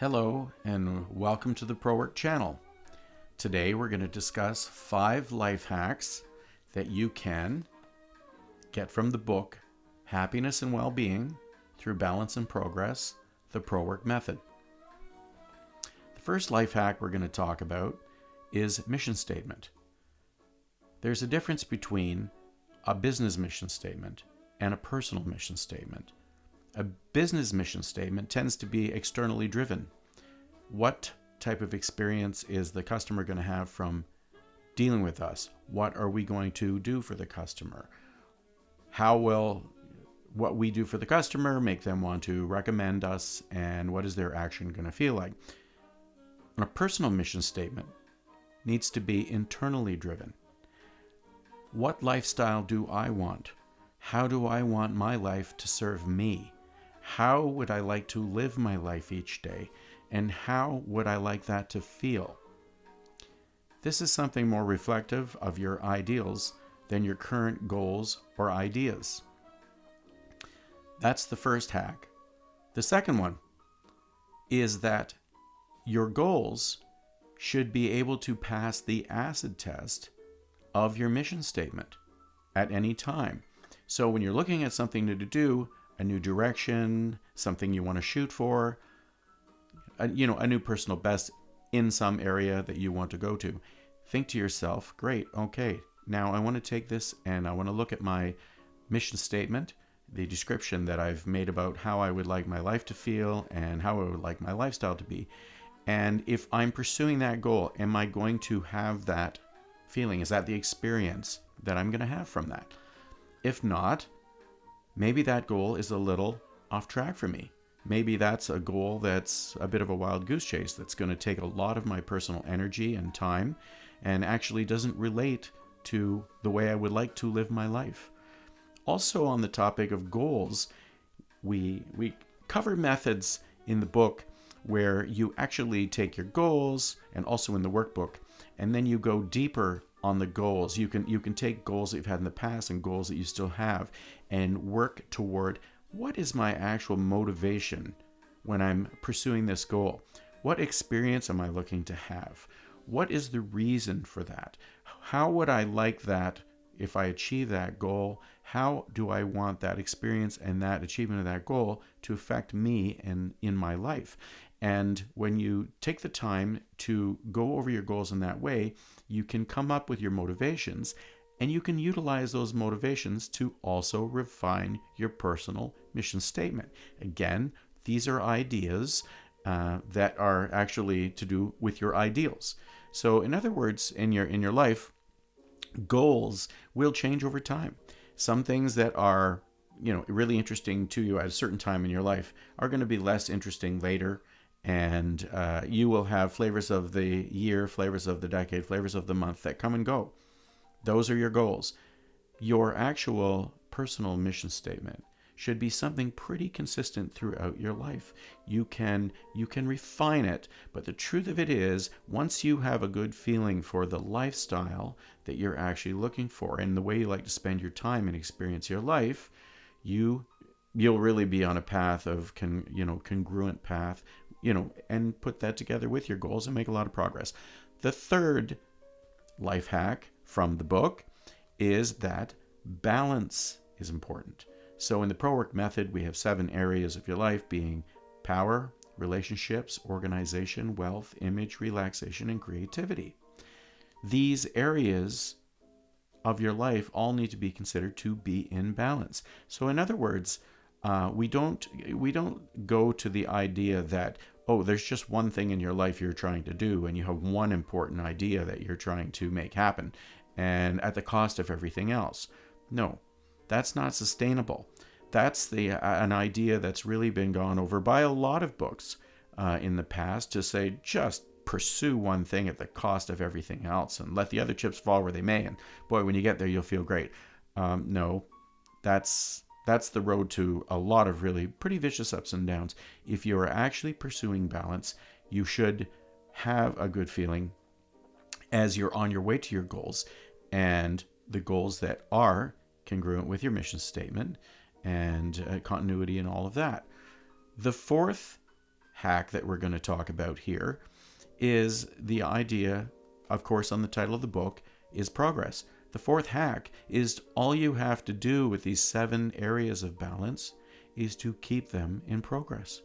Hello and welcome to the PROWIRC channel. Today we're going to discuss 5 life hacks that you can get from the book Happiness and Well-Being Through Balance and Progress, the PROWIRC Method. The first life hack we're going to talk about is mission statement. There's a difference between a business mission statement and a personal mission statement. A business mission statement tends to be externally driven. What type of experience is the customer going to have from dealing with us? What are we going to do for the customer? How will what we do for the customer make them want to recommend us, and what is their action going to feel like? And a personal mission statement needs to be internally driven. What lifestyle do I want? How do I want my life to serve me? How would I like to live my life each day? And how would I like that to feel? This is something more reflective of your ideals than your current goals or ideas. That's the first hack. The second one is that your goals should be able to pass the acid test of your mission statement at any time. So when you're looking at something to do, a new direction, something you want to shoot for, a new personal best in some area that you want to go to, think to yourself, great, okay, now I want to take this and I want to look at my mission statement, the description that I've made about how I would like my life to feel and how I would like my lifestyle to be. And if I'm pursuing that goal, am I going to have that feeling? Is that the experience that I'm going to have from that? If not, maybe that goal is a little off track for me. Maybe that's a goal that's a bit of a wild goose chase that's going to take a lot of my personal energy and time and actually doesn't relate to the way I would like to live my life. Also, on the topic of goals, we cover methods in the book where you actually take your goals, and also in the workbook, and then you go deeper on the goals. You can take goals that you've had in the past and goals that you still have and work toward what is my actual motivation when I'm pursuing this goal? What experience am I looking to have? What is the reason for that? How would I like that if I achieve that goal? How do I want that experience and that achievement of that goal to affect me and in my life? And when you take the time to go over your goals in that way, you can come up with your motivations, and you can utilize those motivations to also refine your personal mission statement. Again, these are ideas that are actually to do with your ideals. So in other words, in your life, goals will change over time. Some things that are really interesting to you at a certain time in your life are going to be less interesting later. And you will have flavors of the year, flavors of the decade, flavors of the month that come and go. Those are your goals. Your actual personal mission statement should be something pretty consistent throughout your life. You can refine it, but the truth of it is, once you have a good feeling for the lifestyle that you're actually looking for and the way you like to spend your time and experience your life, you'll really be on a path of congruent path, and put that together with your goals and make a lot of progress. The third life hack from the book is that balance is important. So in the PROWIRC method, we have 7 areas of your life, being power, relationships, organization, wealth, image, relaxation, and creativity. These areas of your life all need to be considered to be in balance. So in other words, we don't go to the idea that, there's just one thing in your life you're trying to do and you have one important idea that you're trying to make happen and at the cost of everything else. No, that's not sustainable. That's an idea that's really been gone over by a lot of books in the past, to say just pursue one thing at the cost of everything else and let the other chips fall where they may, and boy, when you get there you'll feel great. No, that's the road to a lot of really pretty vicious ups and downs. If you are actually pursuing balance, you should have a good feeling as you're on your way to your goals, and the goals that are congruent with your mission statement and continuity and all of that. The fourth hack that we're going to talk about here is the idea, of course, on the title of the book, is progress. The fourth hack is all you have to do with these 7 areas of balance is to keep them in progress.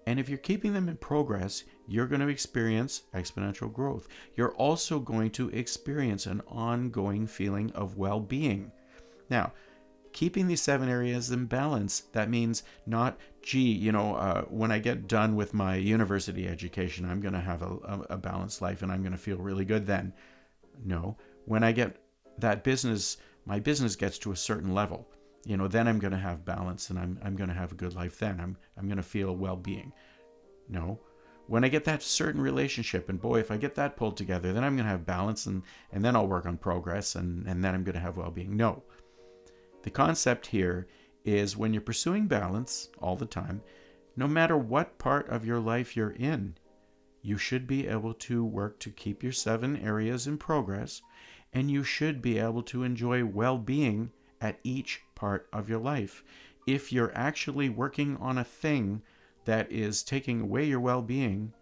And if you're keeping them in progress, you're going to experience exponential growth. You're also going to experience an ongoing feeling of well-being. Now, keeping these 7 areas in balance, that means not, when I get done with my university education, I'm going to have a balanced life and I'm going to feel really good then. No, when I get that business, my business gets to a certain level, then I'm going to have balance and I'm going to have a good life then. I'm going to feel well-being. No, when I get that certain relationship, and boy, if I get that pulled together, then I'm going to have balance and then I'll work on progress and then I'm going to have well-being. No. The concept here is when you're pursuing balance all the time, no matter what part of your life you're in, you should be able to work to keep your 7 areas in progress, and you should be able to enjoy well-being at each part of your life. If you're actually working on a thing that is taking away your well-being,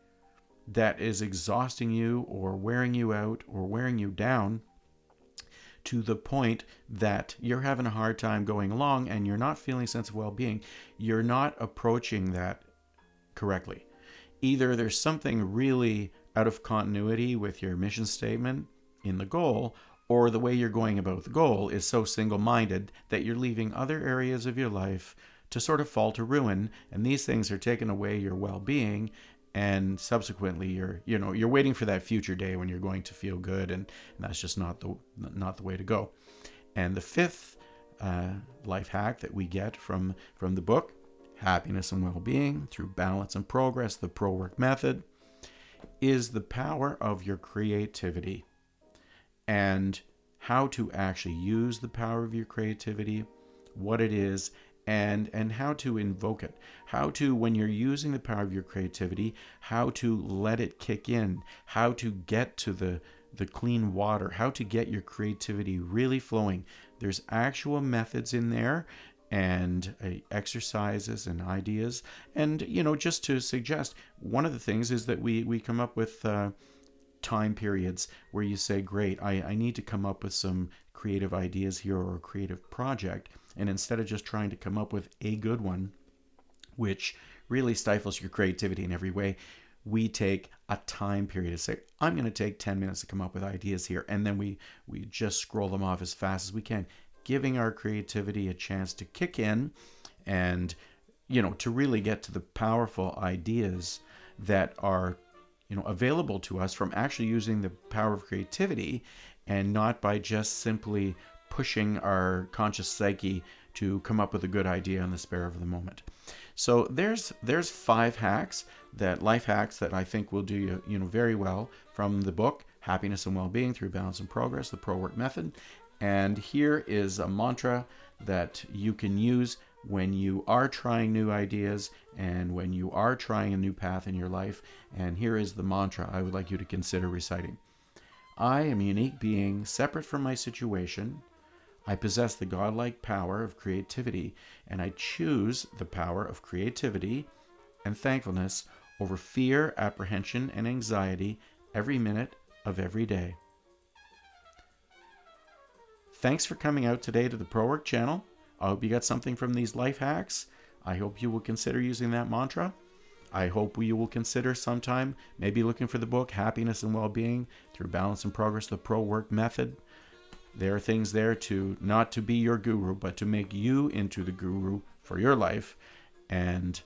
that is exhausting you or wearing you out or wearing you down, to the point that you're having a hard time going along and you're not feeling a sense of well-being, you're not approaching that correctly. Either there's something really out of continuity with your mission statement in the goal, or the way you're going about the goal is so single-minded that you're leaving other areas of your life to sort of fall to ruin, and these things are taking away your well-being. And subsequently, you're waiting for that future day when you're going to feel good, and that's just not the way to go. And the 5th life hack that we get from the book, Happiness and Well-Being Through Balance and Progress, the PROWIRC Method, is the power of your creativity and how to actually use the power of your creativity, what it is, and how to invoke it, how to, when you're using the power of your creativity, how to let it kick in, how to get to the clean water, how to get your creativity really flowing. There's actual methods in there and exercises and ideas. And, just to suggest, one of the things is that we come up with time periods where you say, great, I need to come up with some creative ideas here or a creative project. And instead of just trying to come up with a good one, which really stifles your creativity in every way, we take a time period to say, I'm going to take 10 minutes to come up with ideas here. And then we just scroll them off as fast as we can, giving our creativity a chance to kick in and, to really get to the powerful ideas that are, available to us from actually using the power of creativity, and not by just simply pushing our conscious psyche to come up with a good idea on the spur of the moment. So there's 5 life hacks that I think will do you very well from the book Happiness and Well-Being Through Balance and Progress, the PROWIRC Method. And here is a mantra that you can use when you are trying new ideas and when you are trying a new path in your life. And here is the mantra I would like you to consider reciting. I am a unique being separate from my situation. I possess the godlike power of creativity, and I choose the power of creativity and thankfulness over fear, apprehension, and anxiety every minute of every day. Thanks for coming out today to the PROWIRC channel. I hope you got something from these life hacks. I hope you will consider using that mantra. I hope you will consider sometime maybe looking for the book Happiness and Well-Being Through Balance and Progress, the PROWIRC Method. There are things there to not to be your guru, but to make you into the guru for your life. And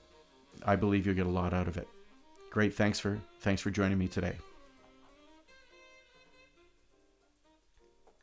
I believe you'll get a lot out of it. Great. Thanks for joining me today.